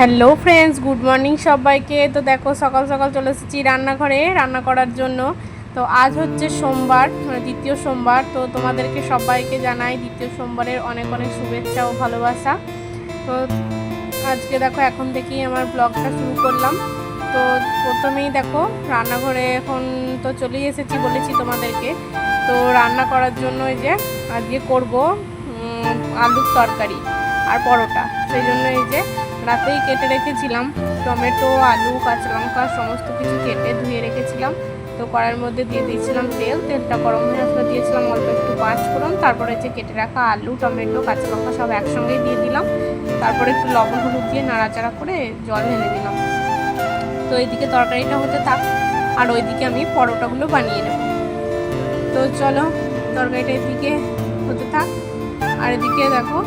Hello friends, good morning সবাইকে। তো দেখো সকাল সকাল চলে এসেছি রান্নাঘরে রান্না করার জন্য। তো আজ হচ্ছে সোমবার, মানে দ্বিতীয় সোমবার। তো তোমাদেরকে সবাইকে জানাই দ্বিতীয় সোমবারের অনেক অনেক শুভেচ্ছা ও ভালোবাসা। তো আজকে দেখো এখন থেকেই আমার ব্লগটা শুরু করলাম। তো প্রথমেই দেখো রান্নাঘরে এখন তো চলেই এসেছি, বলেছি তোমাদেরকে। তো রান্না করার জন্য এই যে আজকে করব আলুর তরকারি আর পরোটা। সেই জন্য এই যে রাতেই কেটে রেখেছিলাম টমেটো, আলু, কাঁচা লঙ্কা সমস্ত কিছু কেটে ধুয়ে রেখেছিলাম। তো কড়াইয়ের মধ্যে দিয়ে দিয়েছিলাম তেলটা গরম হয়ে আসলে দিয়েছিলাম অল্প একটু পাঁচ ফোড়ন। তারপরে যে কেটে রাখা আলু, টমেটো, কাঁচা লঙ্কা সব একসঙ্গেই দিয়ে দিলাম। তারপরে একটু লবণ হলুদ দিয়ে নাড়াচাড়া করে জল ঢেলে দিলাম। তো এইদিকে তরকারিটা হতে থাক আর ওইদিকে আমি পরোটাগুলো বানিয়ে নেব। তো চলো তরকারিটা এদিকে হতে থাক। আর এদিকে দেখো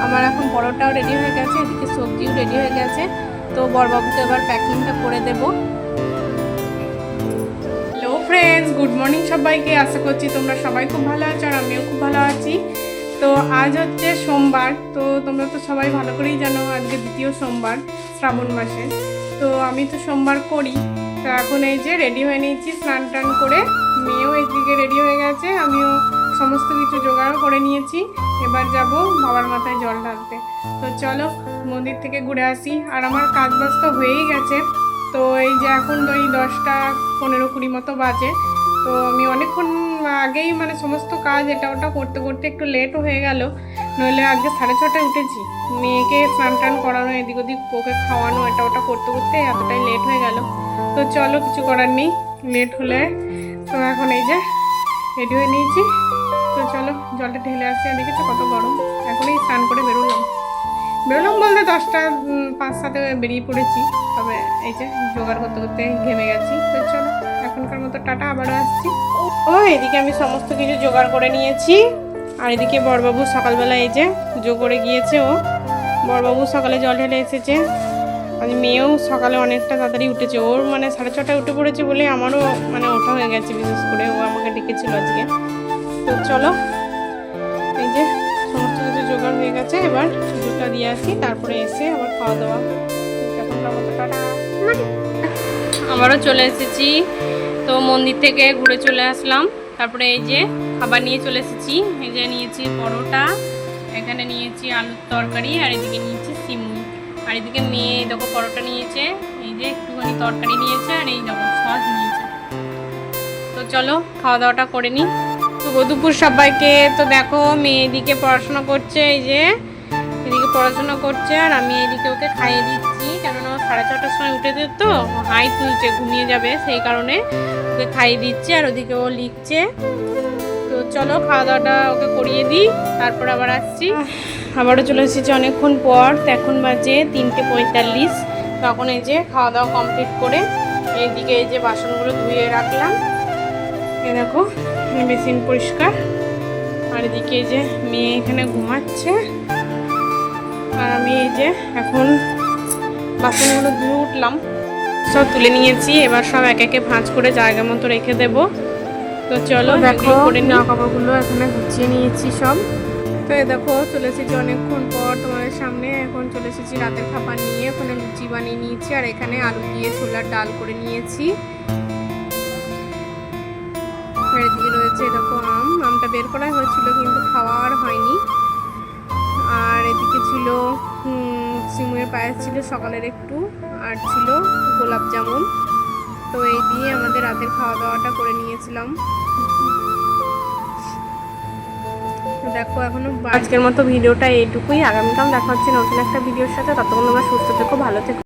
আমার এখন পরোটাও রেডি হয়ে গেছে, এদিকে সবজিও রেডি হয়ে গেছে। তো বড়বাবুকে এবার প্যাকিংটা করে দেব। হ্যালো ফ্রেন্ডস, গুড মর্নিং সবাইকে। আশা করছি তোমরা সবাই খুব ভালো আছো আর আমিও খুব ভালো আছি। তো আজ হচ্ছে সোমবার। তো তোমরা তো সবাই ভালো করেই জানো আজকে দ্বিতীয় সোমবার শ্রাবণ মাসে। তো আমি তো সোমবার করি। তো এখন এই যে রেডি হয়ে নিয়েছি স্নান টান করে। মেয়েও এদিকে রেডি হয়ে গেছে, আমিও সমস্ত কিছু জোগাড়ও করে নিয়েছি। এবার যাব বাবার মাথায় জল ঢালতে। তো চলো মন্দির থেকে ঘুরে আসি। আর আমার কাজ বাজ তো হয়েই গেছে। তো এই যে এখন তো এই 10টা 15-20 মতো বাজে। তো আমি অনেকক্ষণ আগেই মানে সমস্ত কাজ এটা ওটা করতে করতে একটু লেটও হয়ে গেল। নইলে আজকে 6:30টায় উঠেছি। মেয়েকে স্নান টান করানো, এদিক ওদিক ওকে খাওয়ানো, এটা ওটা করতে করতে এতটাই লেট হয়ে গেল। তো চলো কিছু করার নেই, লেট হলে। তো এখন এই যে রেডি হয়ে নিয়েছি। তো চলো জলটা ঢেলে আসি। আর দেখেছো কত গরম। এখনই স্নান করে বেরোলাম বলতে 10টা 5-7 বেরিয়ে পড়েছি। তবে এই যে জোগাড় করতে করতে ঘেমে গেছি। তো চলো এখনকার মতো টাটা, আবারও আসছি। ও এদিকে আমি সমস্ত কিছু জোগাড় করে নিয়েছি। আর এদিকে বড়বাবু সকালবেলা এই যে পুজো করে গিয়েছে। বড়বাবু সকালে জল ঢেলে এসেছে। আজ মেয়েও সকালে অনেকটা তাড়াতাড়ি উঠেছে। ওর মানে 6:30টায় উঠে পড়েছে বলে আমারও মানে ওঠা হয়ে গেছে। বিশেষ করে ও আমাকে ডেকেছিল আজকে। তো চলো এই যে সমস্ত কিছু জোগাড় হয়ে গেছে। এবার পুজোটা দিয়ে আসি, তারপরে এসে আবার খাওয়া দাওয়া। এখনকার মতো টাটা। আবারও চলে এসেছি। তো মন্দির থেকে ঘুরে চলে আসলাম। তারপরে এই যে খাবার নিয়ে চলে এসেছি। এই যে নিয়েছি পরোটা, এখানে নিয়েছি আলুর তরকারি, আর এদিকে নিয়েছি সিমুই। আর এদিকে মেয়ে দেখো পরোটা নিয়েছে, এই যে একটুখানি তরকারি নিয়েছে, আর এই দেখো সস নিয়েছে। তো চলো খাওয়া দাওয়াটা করে নিই। শুভ দুপুর সবাইকে। তো দেখো মেয়ে এদিকে পড়াশোনা করছে, এই যে এদিকে পড়াশোনা করছে, আর আমি এদিকে ওকে খাইয়ে দিচ্ছি। কেননা 6:30টার সময় উঠে যেত, তো হাই তুলছে, ঘুমিয়ে যাবে, সেই কারণে ওকে খাইয়ে দিচ্ছি। আর ওদিকে ও লিখছে। তো চলো খাওয়া দাওয়াটা ওকে করিয়ে দিই, তারপর আবার আসছি। আবারও চলে এসেছি অনেকক্ষণ পর। তো এখন বাজে 3:45। তখন এই যে খাওয়া দাওয়া কমপ্লিট করে এইদিকে এই যে বাসনগুলো ধুয়ে রাখলাম। এই দেখো বেসিন পরিষ্কার। আর এদিকে এই যে মেয়ে এখানে ঘুমাচ্ছে। আর আমি এই যে এখন বাসনগুলো ধুয়ে উঠলাম, সব তুলে নিয়েছি। এবার সব এক একে ভাঁজ করে জায়গা মতো রেখে দেব। তো চলো দেখো জামা কাপড়গুলো এখানে গুছিয়ে নিয়েছি সব। তো এই দেখো চলে এসেছি অনেকক্ষণ পর তোমাদের সামনে। এখন চলে এসেছি রাতের খাবার নিয়ে। ওখানে লুচি বানিয়ে নিয়েছি, আর এখানে আলু দিয়ে ছোলার ডাল করে নিয়েছি। এদিকে রয়েছে দেখো আমটা বের করা হয়েছিল কিন্তু খাওয়া আর হয়নি। আর এদিকে ছিল সিমুয়ের পায়েস ছিল সকালের একটু, আর ছিল গোলাপ জামুন। তো এই দিয়ে আমাদের রাতের খাওয়া দাওয়াটা করে নিয়েছিলাম। দেখো এখনো আজকের মতো ভিডিওটা এইটুকুই। আগামীকাল দেখা হচ্ছে নতুন একটা ভিডিওর সাথে। ততক্ষণ তোমরা সুস্থ থেকো, ভালো থেকো।